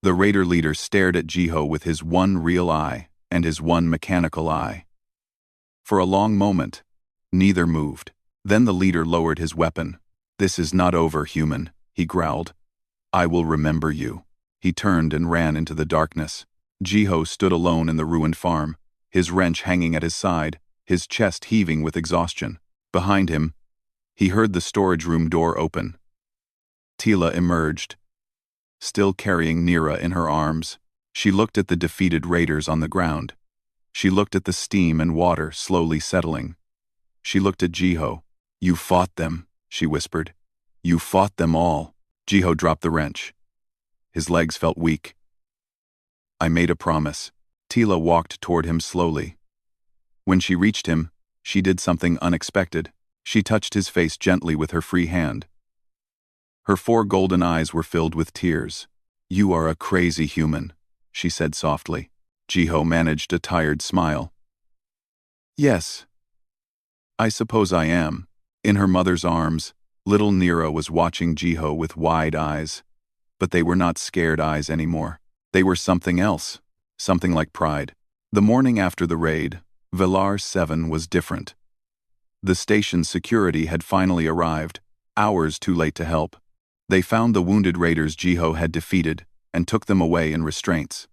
The raider leader stared at Jiho with his one real eye and his one mechanical eye. For a long moment, neither moved. Then the leader lowered his weapon. This is not over, human, he growled. I will remember you. He turned and ran into the darkness. Jiho stood alone in the ruined farm, his wrench hanging at his side, his chest heaving with exhaustion. Behind him, he heard the storage room door open. Tila emerged, still carrying Nira in her arms. She looked at the defeated raiders on the ground. She looked at the steam and water slowly settling. She looked at Jiho. You fought them, she whispered. You fought them all. Jiho dropped the wrench. His legs felt weak. I made a promise. Tila walked toward him slowly. When she reached him, she did something unexpected. She touched his face gently with her free hand. Her 4 golden eyes were filled with tears. "You are a crazy human," she said softly. Jiho managed a tired smile. "Yes, I suppose I am." In her mother's arms, little Nira was watching Jiho with wide eyes. But they were not scared eyes anymore. They were something else, something like pride. The morning after the raid, Velar 7 was different. The station's security had finally arrived, hours too late to help. They found the wounded raiders Jiho had defeated and took them away in restraints.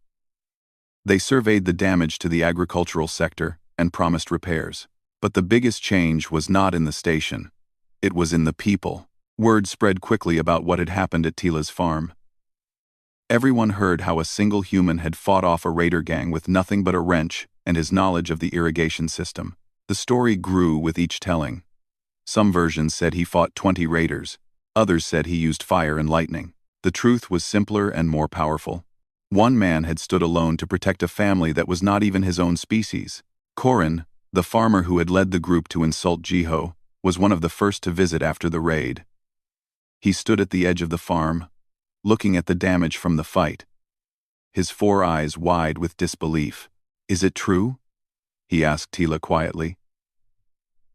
They surveyed the damage to the agricultural sector and promised repairs. But the biggest change was not in the station. It was in the people. Word spread quickly about what had happened at Tila's farm. Everyone heard how a single human had fought off a raider gang with nothing but a wrench and his knowledge of the irrigation system. The story grew with each telling. Some versions said he fought 20 raiders. Others said he used fire and lightning. The truth was simpler and more powerful. One man had stood alone to protect a family that was not even his own species. Korin, the farmer who had led the group to insult Jiho, was one of the first to visit after the raid. He stood at the edge of the farm, looking at the damage from the fight, his 4 eyes wide with disbelief. "Is it true?" he asked Tila quietly.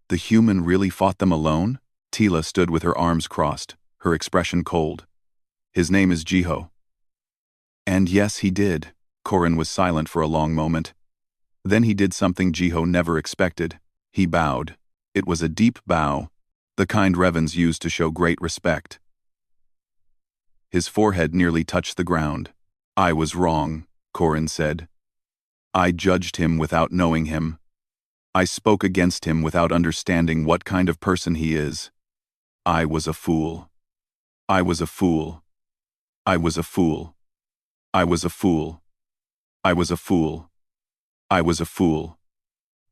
"The human really fought them alone?" Tila stood with her arms crossed, her expression cold. "His name is Jiho." "And yes, he did." Korin was silent for a long moment. Then he did something Jiho never expected. He bowed. It was a deep bow, the kind Revens used to show great respect. His forehead nearly touched the ground. "I was wrong," Korin said. "I judged him without knowing him. I spoke against him without understanding what kind of person he is. I was a fool. I was a fool. I was a fool. I was a fool. I was a fool. I was a fool.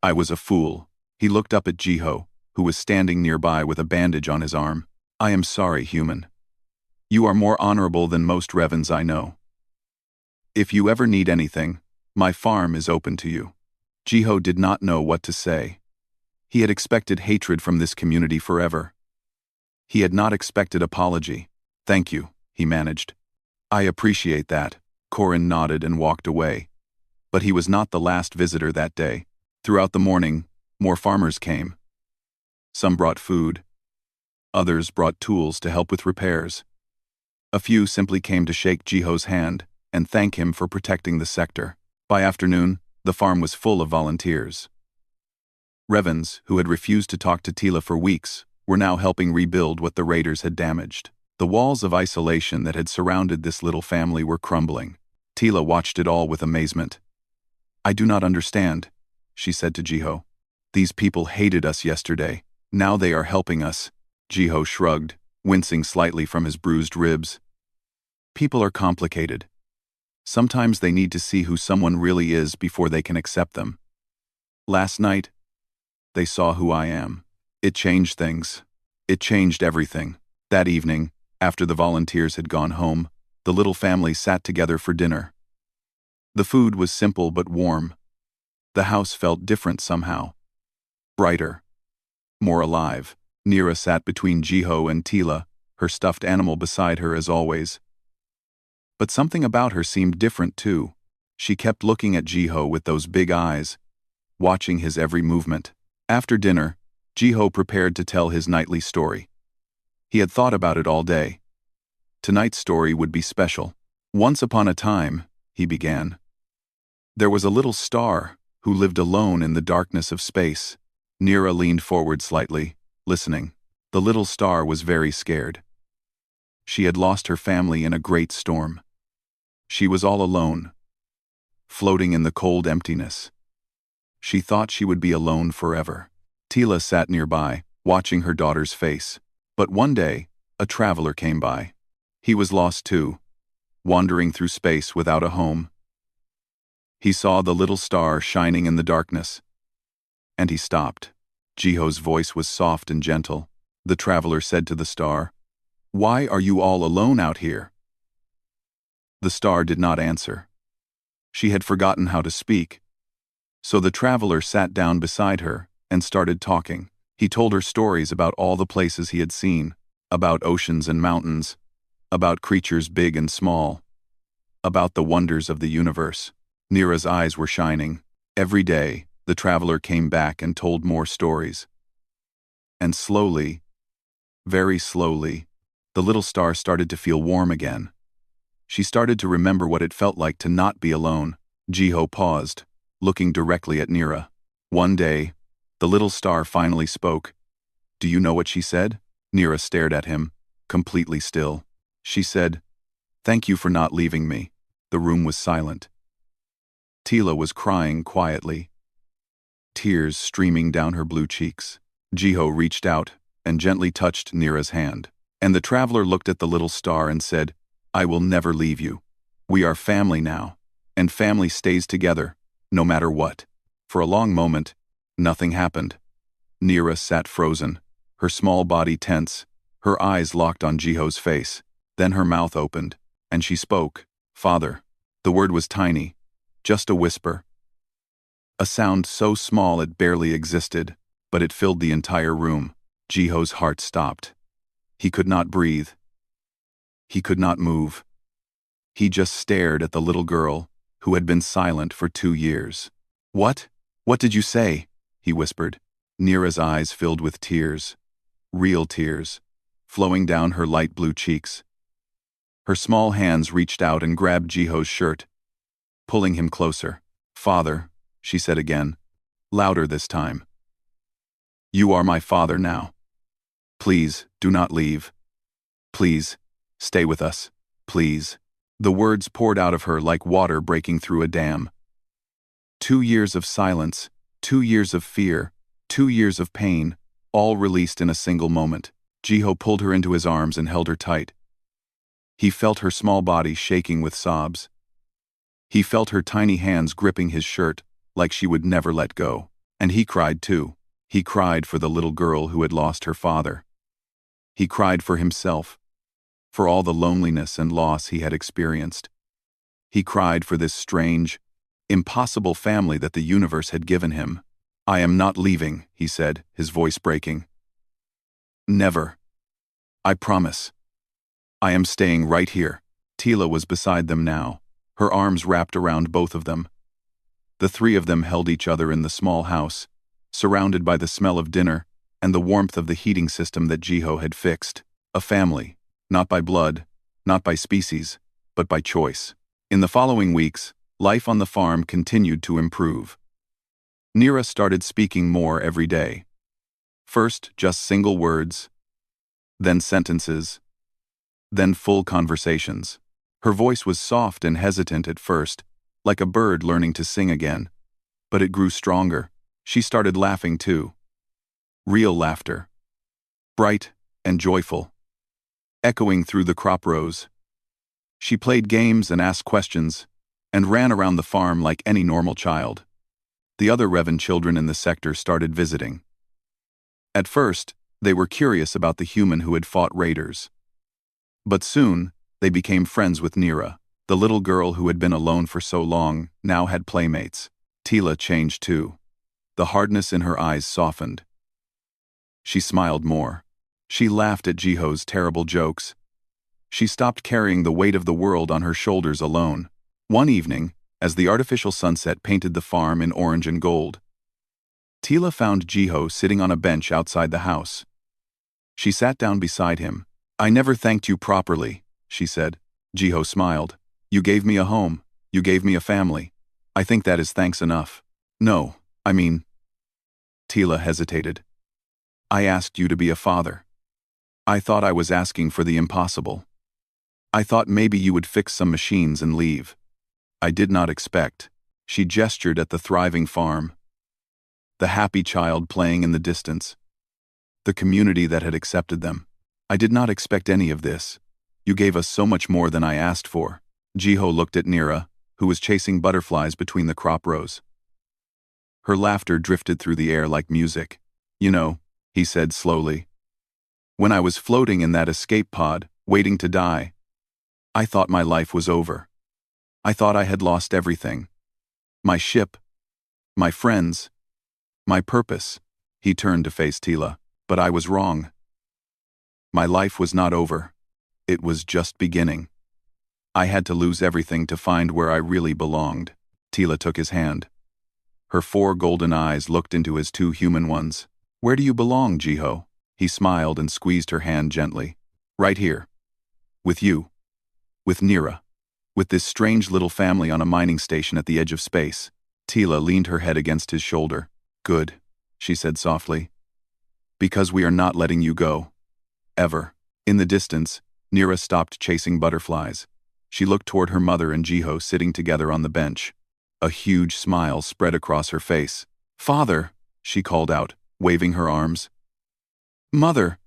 I was a fool." He looked up at Jiho, who was standing nearby with a bandage on his arm. "I am sorry, human. You are more honorable than most Revens I know. If you ever need anything, my farm is open to you." Jiho did not know what to say. He had expected hatred from this community forever. He had not expected apology. "Thank you," he managed. "I appreciate that." Korin nodded and walked away. But he was not the last visitor that day. Throughout the morning, more farmers came. Some brought food. Others brought tools to help with repairs. A few simply came to shake Jiho's hand and thank him for protecting the sector. By afternoon, the farm was full of volunteers. Revens, who had refused to talk to Tila for weeks, were now helping rebuild what the raiders had damaged. The walls of isolation that had surrounded this little family were crumbling. Tila watched it all with amazement. "I do not understand," she said to Jiho. "These people hated us yesterday. Now they are helping us." Jiho shrugged, wincing slightly from his bruised ribs. "People are complicated. Sometimes they need to see who someone really is before they can accept them. Last night, they saw who I am. It changed things. It changed everything." That evening, after the volunteers had gone home, the little family sat together for dinner. The food was simple but warm. The house felt different somehow. Brighter. More alive. Nira sat between Jiho and Tila, her stuffed animal beside her as always. But something about her seemed different too. She kept looking at Jiho with those big eyes, watching his every movement. After dinner, Jiho prepared to tell his nightly story. He had thought about it all day. Tonight's story would be special. "Once upon a time," he began, "there was a little star who lived alone in the darkness of space." Nira leaned forward slightly, listening. The little star was very scared. She had lost her family in a great storm. She was all alone, floating in the cold emptiness. She thought she would be alone forever. Tila sat nearby, watching her daughter's face. But one day, a traveler came by. He was lost too, wandering through space without a home. He saw the little star shining in the darkness, and he stopped. Jiho's voice was soft and gentle. The traveler said to the star, "Why are you all alone out here?" The star did not answer. She had forgotten how to speak. So the traveler sat down beside her and started talking. He told her stories about all the places he had seen, about oceans and mountains, about creatures big and small, about the wonders of the universe. Nira's eyes were shining. Every day, the traveler came back and told more stories. And slowly, very slowly, the little star started to feel warm again. She started to remember what it felt like to not be alone. Jiho paused, looking directly at Nira. One day, the little star finally spoke. Do you know what she said? Nira stared at him, completely still. She said, "Thank you for not leaving me." The room was silent. Tila was crying quietly, tears streaming down her blue cheeks. Jiho reached out and gently touched Nira's hand. And the traveler looked at the little star and said, "I will never leave you. We are family now, and family stays together, no matter what." For a long moment, nothing happened. Nira sat frozen, her small body tense, her eyes locked on Jiho's face. Then her mouth opened, and she spoke. "Father." The word was tiny, just a whisper. A sound so small it barely existed, but it filled the entire room. Jiho's heart stopped. He could not breathe. He could not move. He just stared at the little girl, who had been silent for 2 years. "What? What did you say?" he whispered. Nira's eyes filled with tears, real tears, flowing down her light blue cheeks. Her small hands reached out and grabbed Jiho's shirt, pulling him closer. "Father," she said again, louder this time. "You are my father now. Please, do not leave. Please, stay with us. Please." The words poured out of her like water breaking through a dam. 2 years of silence, 2 years of fear, 2 years of pain, all released in a single moment. Jiho pulled her into his arms and held her tight. He felt her small body shaking with sobs. He felt her tiny hands gripping his shirt like she would never let go. And he cried too. He cried for the little girl who had lost her father. He cried for himself, for all the loneliness and loss he had experienced. He cried for this strange, impossible family that the universe had given him. "I am not leaving," he said, his voice breaking. "Never. I promise. I am staying right here." Tila was beside them now, her arms wrapped around both of them. The three of them held each other in the small house, surrounded by the smell of dinner and the warmth of the heating system that Jiho had fixed. A family, not by blood, not by species, but by choice. In the following weeks, life on the farm continued to improve. Nira started speaking more every day. First, just single words, then sentences, then full conversations. Her voice was soft and hesitant at first, like a bird learning to sing again. But it grew stronger. She started laughing too. Real laughter. Bright and joyful. Echoing through the crop rows. She played games and asked questions, and ran around the farm like any normal child. The other Revan children in the sector started visiting. At first, they were curious about the human who had fought raiders. But soon, they became friends with Nira. The little girl who had been alone for so long now had playmates. Tila changed too. The hardness in her eyes softened. She smiled more. She laughed at Jiho's terrible jokes. She stopped carrying the weight of the world on her shoulders alone. One evening, as the artificial sunset painted the farm in orange and gold, Tila found Jiho sitting on a bench outside the house. She sat down beside him. "I never thanked you properly," she said. Jiho smiled. "You gave me a home. You gave me a family. I think that is thanks enough." "No, I mean..." Tila hesitated. "I asked you to be a father. I thought I was asking for the impossible. I thought maybe you would fix some machines and leave. I did not expect." She gestured at the thriving farm. The happy child playing in the distance. The community that had accepted them. "I did not expect any of this. You gave us so much more than I asked for." Jiho looked at Nira, who was chasing butterflies between the crop rows. Her laughter drifted through the air like music. "You know," he said slowly, "when I was floating in that escape pod, waiting to die, I thought my life was over. I thought I had lost everything. My ship, my friends, my purpose. He turned to face Tila. But I was wrong. My life was not over. It was just beginning. I had to lose everything to find where I really belonged. Tila took his hand. Her 4 golden eyes looked into his 2 human ones. Where do you belong, Jiho? He smiled and squeezed her hand gently. Right here. With you. With Nira. With this strange little family on a mining station at the edge of space. Tila leaned her head against his shoulder. Good, she said softly. Because we are not letting you go. Ever. In the distance, Nira stopped chasing butterflies. She looked toward her mother and Jiho sitting together on the bench. A huge smile spread across her face. Father, she called out, waving her arms. Mother,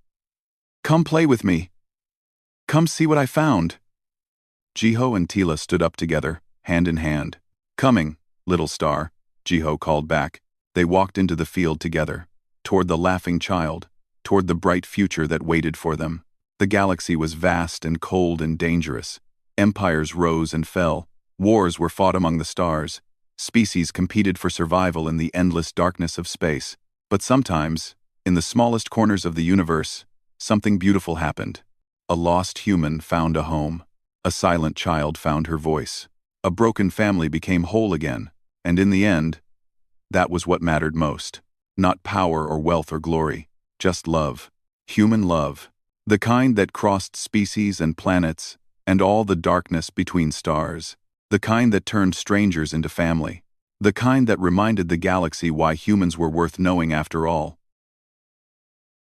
come play with me. Come see what I found. Jiho and Tila stood up together, hand in hand. Coming, little star, Jiho called back. They walked into the field together, toward the laughing child, toward the bright future that waited for them. The galaxy was vast and cold and dangerous. Empires rose and fell. Wars were fought among the stars. Species competed for survival in the endless darkness of space. But sometimes, in the smallest corners of the universe, something beautiful happened. A lost human found a home. A silent child found her voice. A broken family became whole again. And in the end, that was what mattered most. Not power or wealth or glory, just love. Human love. The kind that crossed species and planets, and all the darkness between stars. The kind that turned strangers into family. The kind that reminded the galaxy why humans were worth knowing after all.